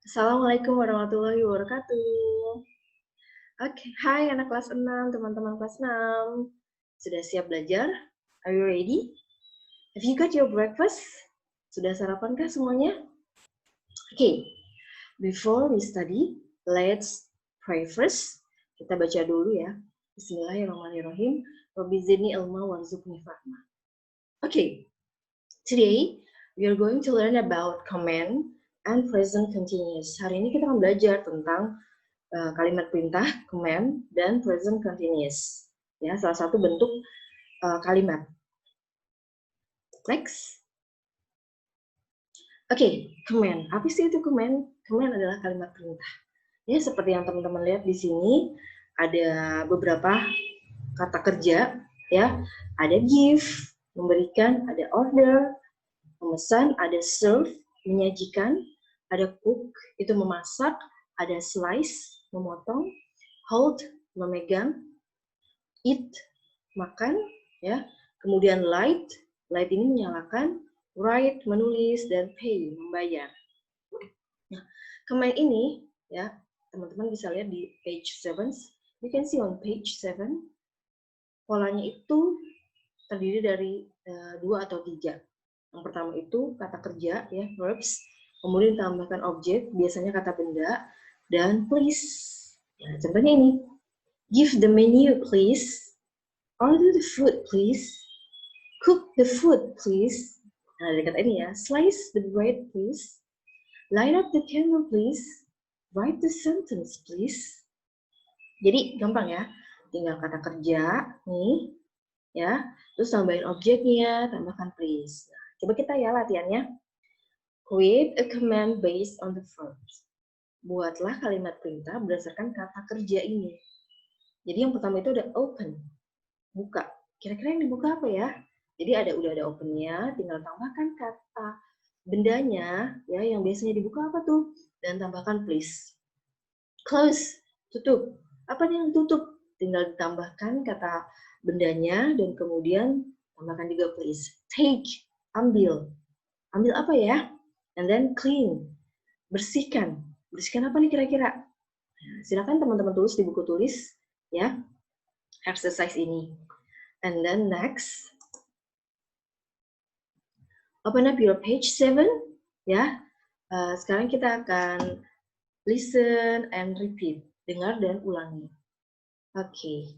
Assalamualaikum warahmatullahi wabarakatuh. Oke, hai anak kelas 6, teman-teman kelas 6. Sudah siap belajar? Are you ready? Have you got your breakfast? Sudah sarapankah semuanya? Oke, before we study, let's pray first. Kita baca dulu ya. Bismillahirrahmanirrahim. Rabbi zidni ilma warzuqni fahma. Okay, today we are going to learn about command and present continuous. Hari ini kita akan belajar tentang kalimat perintah, command, dan present continuous. Ya, salah satu bentuk kalimat. Next. Oke, command. Apa sih itu command? Command adalah kalimat perintah. Ya, seperti yang teman-teman lihat di sini, ada beberapa kata kerja, ya. Ada give, memberikan, ada order, memesan, ada serve, menyajikan, ada cook, itu memasak, ada slice, memotong, hold, memegang, eat, makan, ya. Kemudian light ini menyalakan, write, menulis, dan pay, membayar. Nah, command ini, ya, teman-teman bisa lihat di page 7. You can see on page 7, polanya itu terdiri dari 2 atau 3. Yang pertama itu kata kerja, ya, verbs, kemudian tambahkan objek, biasanya kata benda, dan please. Nah, contohnya ini, give the menu please, order the food please, cook the food please. Nah, dari kata ini ya, slice the bread please, light up the candle please, write the sentence please. Jadi gampang ya, tinggal kata kerja nih, ya, terus tambahin objeknya, tambahkan please. Nah, coba kita ya latihannya. Create a command based on the verbs. Buatlah kalimat perintah berdasarkan kata kerja ini. Jadi yang pertama itu ada open, buka. Kira-kira yang dibuka apa ya? Jadi udah ada opennya, tinggal tambahkan kata bendanya, ya, yang biasanya dibuka apa tuh? Dan tambahkan please. Close, tutup. Apa yang tutup? Tinggal ditambahkan kata bendanya dan kemudian tambahkan juga please. Take, ambil. Ambil apa ya? And then clean, bersihkan. Bersihkan apa nih kira-kira? Silakan teman-teman tulis di buku tulis, ya, exercise ini. And then next, open up your page 7, ya. Sekarang kita akan listen and repeat, dengar dan ulangi. Oke.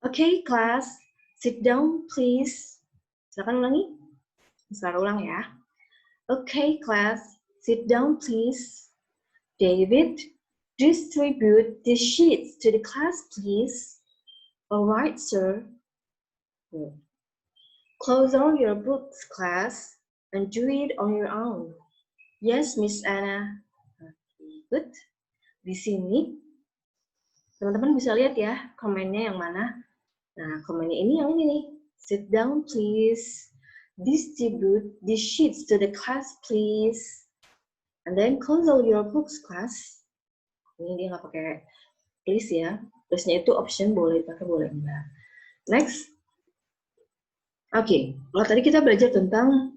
Oke, class, sit down please. Silakan ulangi. Sekarang ulang ya. Oke, class, sit down please. David, distribute the sheets to the class please. All right, sir. Good. Close all your books, class, and do it on your own. Yes, Miss Anna. Okay, good. Di sini, teman-teman bisa lihat ya, komennya yang mana. Nah, komennya ini yang ini nih. Sit down, please. Distribute the sheets to the class, please. And then close all your books, class. Ini dia nggak pakai please ya. Plusnya itu option boleh dipakai, boleh enggak. Next. Oke, kalau tadi kita belajar tentang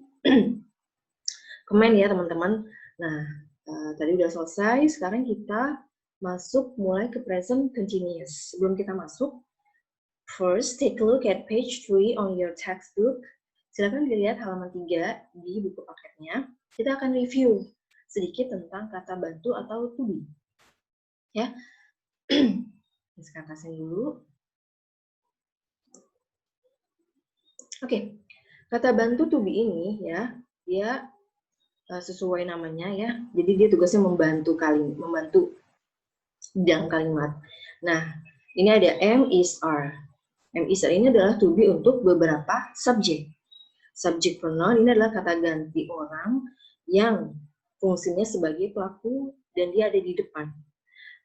command ya teman-teman. Nah, tadi udah selesai, sekarang kita masuk mulai ke present continuous. Sebelum kita masuk, first take a look at page 3 on your textbook. Silakan dilihat halaman 3 di buku paketnya. Kita akan review sedikit tentang kata bantu atau to be. Ya. Sekarang kasih dulu. Oke, kata bantu to be ini ya, dia sesuai namanya ya. Jadi dia tugasnya membantu dalam kalimat. Nah, ini ada am, is, are. Am, is, are ini adalah to be untuk beberapa subjek. Subjek pronoun ini adalah kata ganti orang yang fungsinya sebagai pelaku dan dia ada di depan.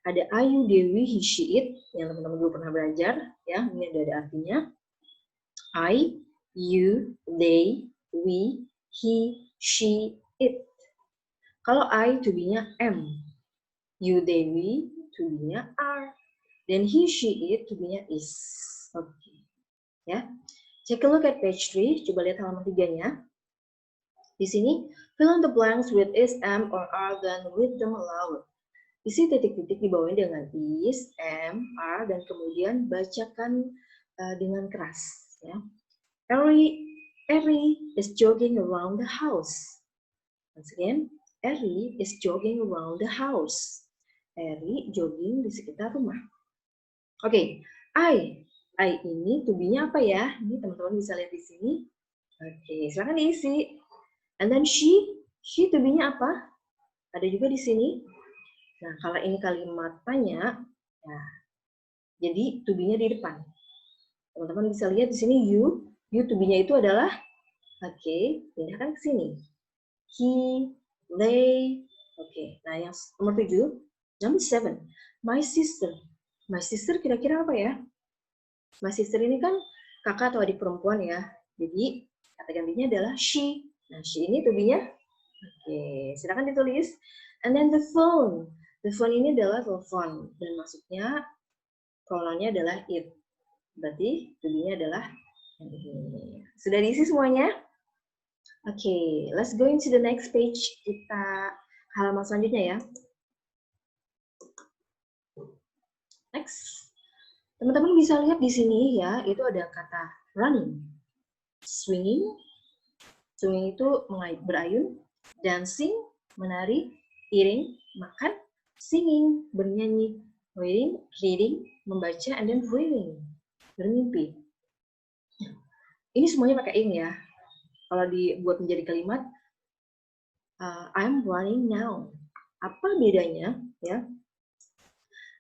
Ada ayu, dewi, he, she, it yang teman-teman dulu pernah belajar ya. Ini ada artinya. I, you, they, we, he, she, it. Kalau I to be-nya am, you, they, we to be-nya are, dan he, she, it to be-nya is. Oke. Ya. Take a look at page 3, coba lihat halaman 3-nya. Di sini, fill in the blanks with is, am, or are, then read them aloud. Isi titik-titik di bawahnya dengan is, am, are, dan kemudian bacakan dengan keras. Ya. Eri is jogging around the house. Once again, Eri is jogging around the house. Eri jogging di sekitar rumah. Oke, I ini to be-nya apa ya? Ini teman-teman bisa lihat di sini. Oke, silakan diisi. And then she to be-nya apa? Ada juga di sini. Nah, kalau ini kalimat tanya, ya, jadi to be-nya di depan. Teman-teman bisa lihat di sini you to be-nya itu adalah, oke, pindahkan ke sini. He, they, oke. Nah, yang nomor 7, number 7, my sister. My sister kira-kira apa ya? My sister ini kan kakak atau adik perempuan ya. Jadi, kata gantinya adalah she. Nah, she ini to be-nya, oke, silakan ditulis. And then the phone. The phone ini adalah telepon. Dan maksudnya, pronounnya adalah it. Berarti to be-nya adalah ini. Sudah diisi semuanya? Oke, let's go into the next page. Kita halaman selanjutnya ya. Next. Teman-teman bisa lihat di sini ya, itu ada kata running, swinging, swinging itu berayun, dancing, menari, eating, makan, singing, bernyanyi, reading, membaca, and then dreaming, bermimpi. Ini semuanya pakai ing ya. Kalau dibuat menjadi kalimat, I'm running now. Apa bedanya? Ya.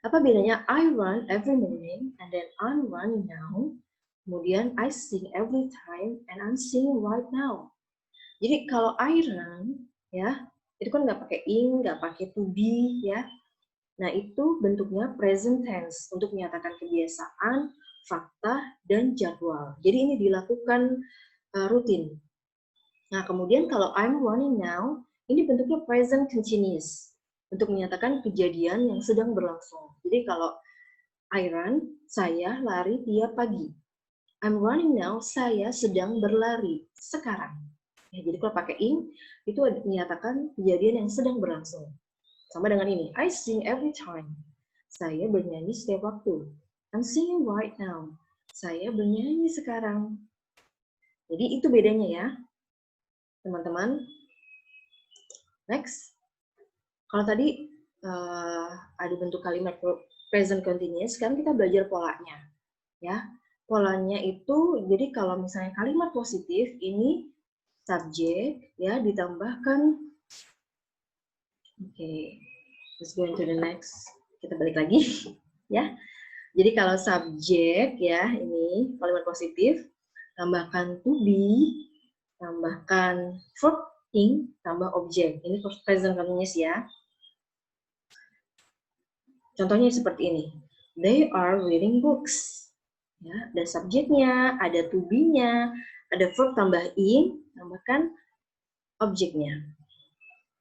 Apa bedanya I run every morning and then I'm running now. Kemudian I sing every time and I'm singing right now. Jadi kalau I run, ya, itu kan nggak pakai ing, nggak pakai to be, ya. Nah itu bentuknya present tense untuk menyatakan kebiasaan, fakta, dan jadwal. Jadi ini dilakukan rutin. Nah kemudian kalau I'm running now, ini bentuknya present continuous untuk menyatakan kejadian yang sedang berlangsung. Jadi kalau I run, saya lari tiap pagi. I'm running now, saya sedang berlari sekarang. Ya, jadi kalau pakai ing, itu menyatakan kejadian yang sedang berlangsung. Sama dengan ini, I sing every time. Saya bernyanyi setiap waktu. I'm singing right now. Saya bernyanyi sekarang. Jadi itu bedanya ya, teman-teman. Next. Kalau tadi ada bentuk kalimat present continuous, sekarang kita belajar polanya. Ya, polanya itu, jadi kalau misalnya kalimat positif, ini subjek, ya, ditambahkan, oke, let's go into the next, kita balik lagi, ya. Jadi kalau subjek, ya, ini kalimat positif, tambahkan to be, tambahkan verb ing, tambah objek, ini present continuous ya. Contohnya seperti ini, they are reading books. Ya, ada subjeknya, ada to be-nya, ada verb tambah ing, tambahkan objeknya.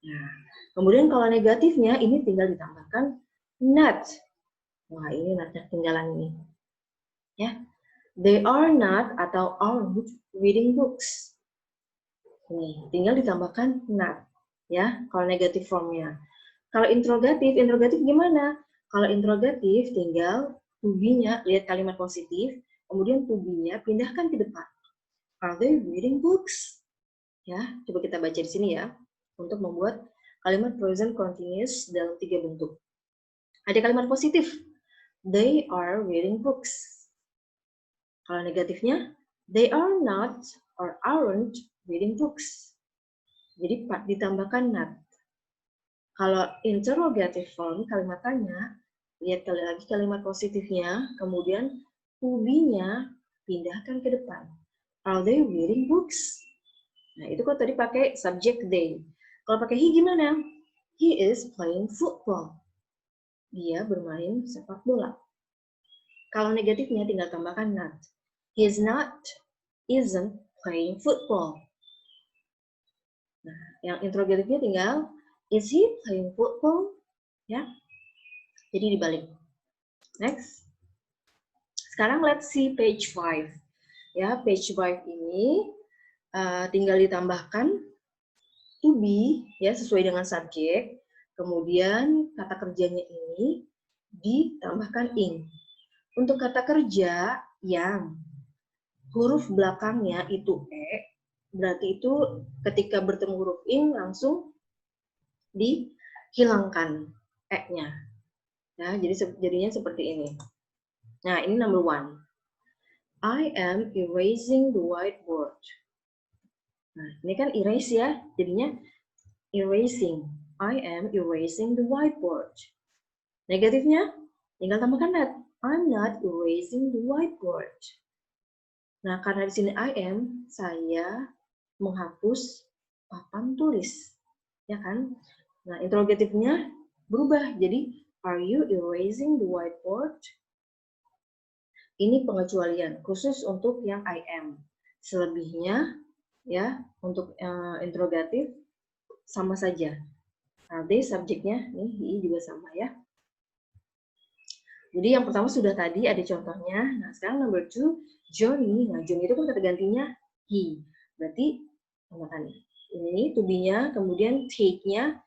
Nah, kemudian kalau negatifnya, ini tinggal ditambahkan not. Wah, ini not-nya ketinggalan ini. Ya, they are not atau aren't reading books. Ini tinggal ditambahkan not. Ya, kalau negatif formnya. Kalau interrogatif gimana? Kalau interrogatif tinggal to be-nya, lihat kalimat positif, kemudian to be-nya pindahkan ke depan. Are they reading books? Ya, coba kita baca di sini ya, untuk membuat kalimat present continuous dalam 3 bentuk. Ada kalimat positif, they are reading books. Kalau negatifnya, they are not or aren't reading books. Jadi ditambahkan not. Kalau interrogative form, kalimat tanya, lihat kali lagi kalimat positifnya, kemudian to be-nya pindahkan ke depan. Are they reading books? Nah, itu kok tadi pakai subject they. Kalau pakai he gimana? He is playing football. Dia bermain sepak bola. Kalau negatifnya tinggal tambahkan not. He is not, isn't playing football. Nah, yang interrogatifnya tinggal is he playing football? Ya. Jadi dibalik. Next. Sekarang let's see page 5. Ya, page 5 ini tinggal ditambahkan to be ya sesuai dengan subjek, kemudian kata kerjanya ini ditambahkan ing. Untuk kata kerja yang huruf belakangnya itu berarti itu ketika bertemu huruf ing langsung dihilangkan e-nya. Ya, jadinya seperti ini. Nah, ini number 1. I am erasing the whiteboard. Nah, ini kan erase ya, jadinya erasing. I am erasing the whiteboard. Negatifnya, tinggal tambahkan not. I'm not erasing the whiteboard. Nah, karena di sini I am, saya menghapus papan tulis. Ya kan? Nah, interrogatifnya berubah. Jadi, are you erasing the whiteboard? Ini pengecualian, khusus untuk yang I am. Selebihnya, ya, untuk interrogatif, sama saja. Nanti subjeknya, nih, he juga sama ya. Jadi yang pertama sudah tadi ada contohnya. Nah, sekarang number 2, Johnny. Nah, Johnny itu kan kata gantinya he. Berarti tambahkan ini to be-nya, kemudian take-nya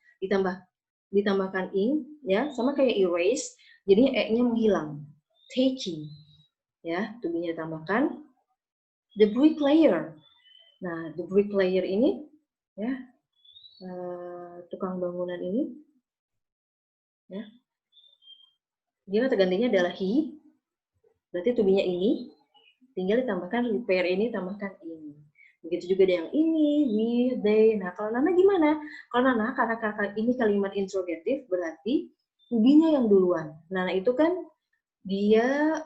ditambahkan ing, ya, sama kayak erase. Jadi e-nya menghilang. Taking. Ya, to be-nya ditambahkan. The bricklayer. Nah, the bricklayer ini, ya, tukang bangunan ini, ya, dia kata gantinya adalah he, berarti to be-nya ini, tinggal ditambahkan repair ini, tambahkan ini. Begitu juga ada yang ini, we, they. Nah, kalau Nana gimana? Kalau Nana, karena ini kalimat interrogatif, berarti to be-nya yang duluan. Nana itu kan, dia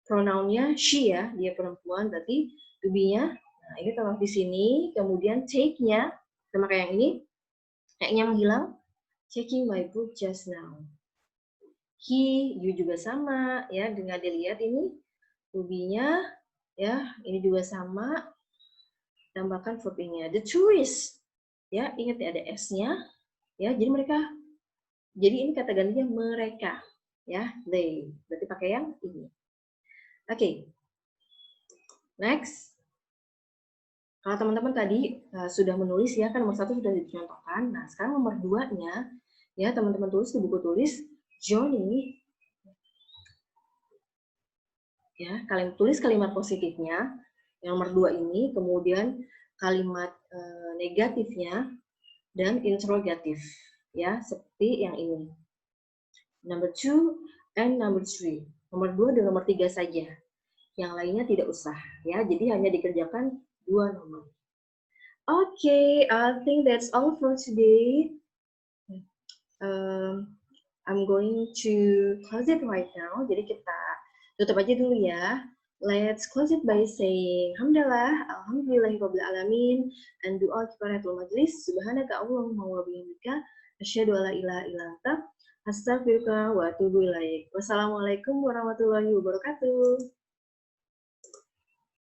pronounnya she ya, dia perempuan, berarti to be-nya, nah ini tambah di sini, kemudian take-nya, sama kayak yang ini, kayaknya menghilang, checking my book just now. He, you juga sama, ya, dengan dilihat ini, to be-nya, ya, ini juga sama, tambahkan verb-nya. The tourist, ya, ingat ya, ada S-nya, ya, jadi mereka, jadi ini kata gantinya mereka, ya, they, berarti pakai yang ini. Oke, next. Kalau teman-teman tadi sudah menulis ya, kan nomor 1 sudah dicontohkan. Nah, sekarang nomor 2-nya, ya, teman-teman tulis di buku tulis, Johnny, ya, kalian tulis kalimat positifnya, yang nomor 2 ini, kemudian kalimat negatifnya, dan interrogatif, ya, seperti yang ini. Number 2 and number 3. Nomor 2 dan nomor 3 saja. Yang lainnya tidak usah, ya. Jadi hanya dikerjakan 2 nomor. Okay, I think that's all for today. I'm going to close it right now. Jadi kita tutup aja dulu ya. Let's close it by saying Alhamdulillah, Alhamdulillahirabbil alamin, and doa kifaratul majlis. Subhanaka Allahumma wa bihamdika, asyhadu alla ilaha illa anta, astaghfiruka wa atubu ilaik. Wassalamualaikum warahmatullahi wabarakatuh.